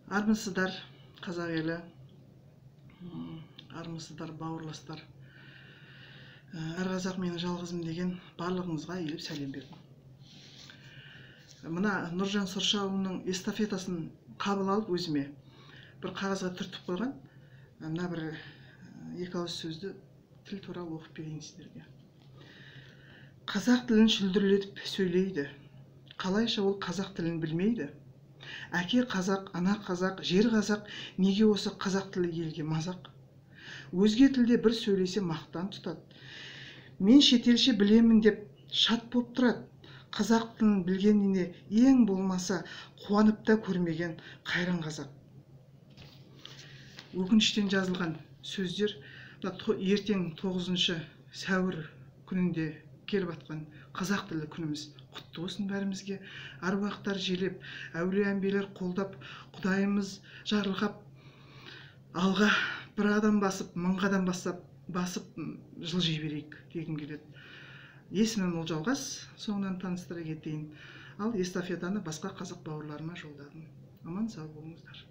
Армысыздар, қазақ елі, армысыздар, бауырластар. Әр қазақ менің жалғызым деген барлығыңызға еліп сәлем бердім. Мына Нұржан Сұршауының эстафетасын қабыл алып өзіме бір қағазға түртіп қойған. Мына бір екі ауыз сөзді тіл туралы оқып берейін сіздерге. Қазақ тілін шүлдірлетіп сөйлейді. Қалайша ол қазақ тілін білмейді. Әке қазақ, ана қазақ, жер қазақ, неге осы қазақ тілі елге мазақ? Өзге тілде бір сөйлесе мақтан тұтады. Мен шетелше білемін деп шат боп тұрады. Қазақ тілін білгеніне ең болмаса қуанып та көрмеген қайран қазақ. Өкініштен жазылған сөздер ертең 9 сәуір күнінде келіп атқан қазақ тілі күніміз құтты болсын бәрімізге. Аруақтар желеп, әулие-әмбиелер қолдап, Құдайымыз жарылғап, алға бір адам басып, 1000 адам басып жылжи берейік дегім келеді. Есімім Олжалғас, соңынан таныстыра кетейін. Ал эстафетаны басқа қазақ бауырларыма жолдадым. Аман сау болыңыздар.